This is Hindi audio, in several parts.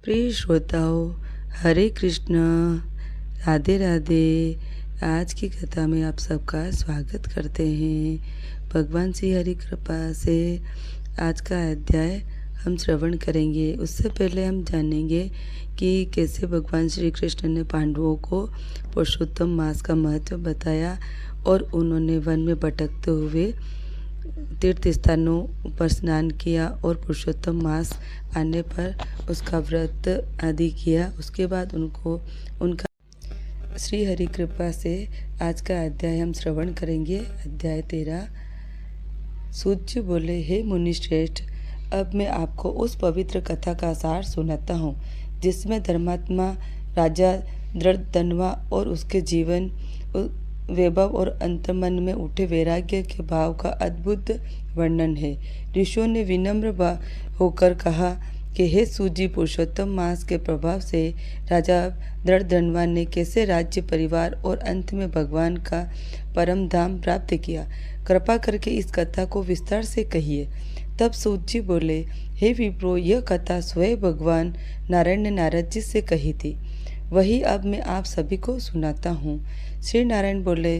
प्रिय श्रोताओं, हरे कृष्ण, राधे राधे। आज की कथा में आप सबका स्वागत करते हैं। भगवान श्री हरि कृपा से आज का अध्याय हम श्रवण करेंगे। उससे पहले हम जानेंगे कि कैसे भगवान श्री कृष्ण ने पांडवों को पुरुषोत्तम मास का महत्व बताया और उन्होंने वन में भटकते हुए तीर्थ स्थानों पर स्नान किया और पुरुषोत्तम मास आने पर उसका व्रत आदि किया। उसके बाद उनका श्री हरि कृपा से आज का अध्याय हम श्रवण करेंगे। अध्याय 13। सूत जी बोले, हे मुनि श्रेष्ठ, अब मैं आपको उस पवित्र कथा का सार सुनाता हूँ जिसमें धर्मात्मा राजा दृढ़धनवा और उसके जीवन वैभव और अंतर्मन में उठे वैराग्य के भाव का अद्भुत वर्णन है। ऋषियों ने विनम्र होकर कहा कि हे सूजी, पुरुषोत्तम मास के प्रभाव से राजा दृढ़धनवा ने कैसे राज्य, परिवार और अंत में भगवान का परम धाम प्राप्त किया। कृपा करके इस कथा को विस्तार से कहिए। तब सूत जी बोले, हे विप्रो, यह कथा स्वयं भगवान नारायण ने नारद जी से कही थी, वही अब मैं आप सभी को सुनाता हूँ। श्री नारायण बोले,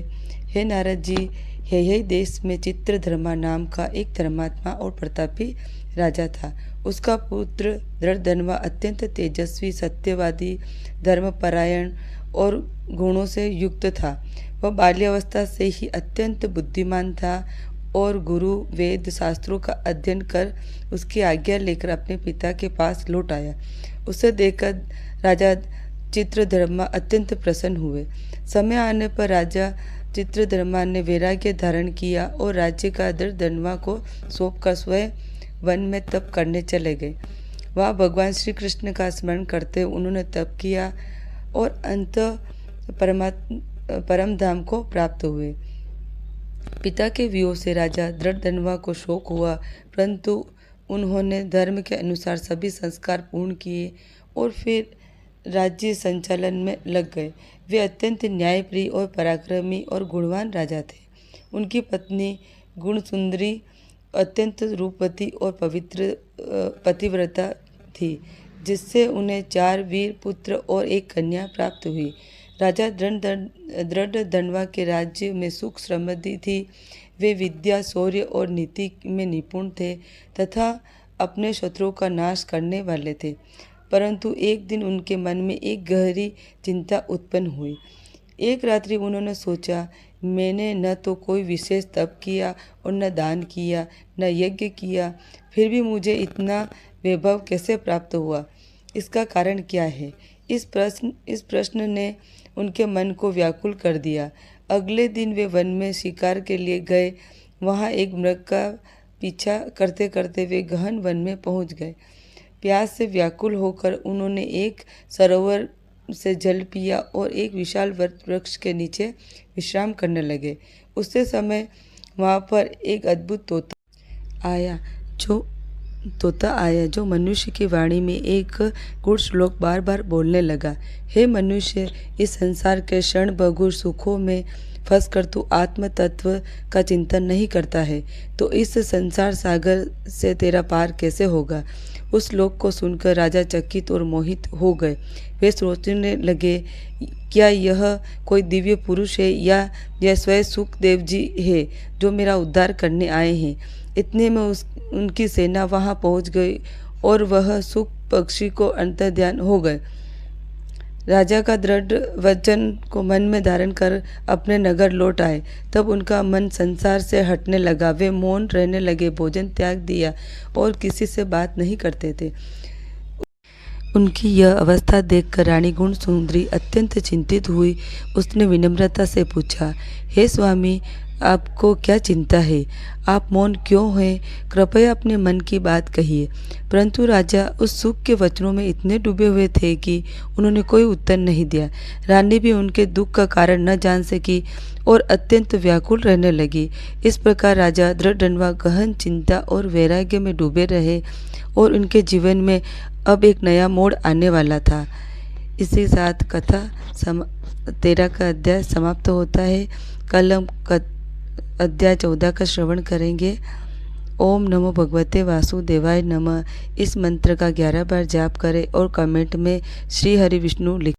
हे नारद जी, यही देश में चित्रधर्मा नाम का एक धर्मात्मा और प्रतापी राजा था। उसका पुत्र दृढ़धनवा अत्यंत तेजस्वी, सत्यवादी, धर्मपरायण और गुणों से युक्त था। वह बाल्यावस्था से ही अत्यंत बुद्धिमान था और गुरु वेद शास्त्रों का अध्ययन कर उसकी आज्ञा लेकर अपने पिता के पास लौट आया। उसे देखकर राजा चित्रधर्मा अत्यंत प्रसन्न हुए। समय आने पर राजा चित्रधर्मा ने वैराग्य धारण किया और राज्य का दृढ़धनवा को सौंपकर स्वयं वन में तप करने चले गए। वहाँ भगवान श्री कृष्ण का स्मरण करते उन्होंने तप किया और अंत परम धाम को प्राप्त हुए। पिता के वियोग से राजा दृढ़धनवा को शोक हुआ, परंतु उन्होंने धर्म के अनुसार सभी संस्कार पूर्ण किए और फिर राज्य संचालन में लग गए। वे अत्यंत न्यायप्रिय और पराक्रमी और गुणवान राजा थे। उनकी पत्नी गुणसुंदरी, अत्यंत रूपवती और पवित्र पतिव्रता थी, जिससे उन्हें 4 वीर पुत्र और 1 कन्या प्राप्त हुई। राजा दृढ़धनवा के राज्य में सुख समृद्धि थी। वे विद्या, शौर्य और नीति में निपुण थे तथा अपने शत्रुओं का नाश करने वाले थे। परंतु एक दिन उनके मन में एक गहरी चिंता उत्पन्न हुई। एक रात्रि उन्होंने सोचा, मैंने न तो कोई विशेष तप किया और न दान किया, न यज्ञ किया, फिर भी मुझे इतना वैभव कैसे प्राप्त हुआ? इसका कारण क्या है? इस प्रश्न ने उनके मन को व्याकुल कर दिया। अगले दिन वे वन में शिकार के लिए गए। वहाँ एक मृग का पीछा करते करते वे गहन वन में पहुँच गए। प्यास से व्याकुल होकर उन्होंने एक सरोवर से जल पिया और एक विशाल वृक्ष के नीचे विश्राम करने लगे। उसी समय वहाँ पर एक अद्भुत तोता आया जो मनुष्य की वाणी में एक गुड़ श्लोक बार बार बोलने लगा। हे मनुष्य, इस संसार के क्षण भंगुर सुखों में फंसकर तू आत्म तत्व का चिंतन नहीं करता है, तो इस संसार सागर से तेरा पार कैसे होगा? उस श्लोक को सुनकर राजा चकित और मोहित हो गए। वे सोचने लगे, क्या यह कोई दिव्य पुरुष है या यह स्वयं सुखदेव जी है जो मेरा उद्धार करने आए हैं? इतने में उनकी सेना वहां पहुंच गई और वह सुख पक्षी को अंतर्ध्यान हो गए। राजा का दृढ़ वचन को मन में धारण कर अपने नगर लौट आए। तब उनका मन संसार से हटने लगा। वे मौन रहने लगे, भोजन त्याग दिया और किसी से बात नहीं करते थे। उनकी यह अवस्था देखकर रानी गुणसुंदरी अत्यंत चिंतित हुई। उसने विनम्रता से पूछा, हे स्वामी, आपको क्या चिंता है? आप मौन क्यों हैं? कृपया अपने मन की बात कहिए। परंतु राजा उस सुख के वचनों में इतने डूबे हुए थे कि उन्होंने कोई उत्तर नहीं दिया। रानी भी उनके दुख का कारण न जान सकी और अत्यंत व्याकुल रहने लगी। इस प्रकार राजा दृढ़धनवा गहन चिंता और वैराग्य में डूबे रहे और उनके जीवन में अब एक नया मोड़ आने वाला था। इसी साथ कथा 13 का अध्याय समाप्त होता है। कल हम अध्याय 14 का श्रवण करेंगे। ओम नमो भगवते वासुदेवाय नमः इस मंत्र का 11 बार जाप करें और कमेंट में श्री हरि विष्णु लिखें।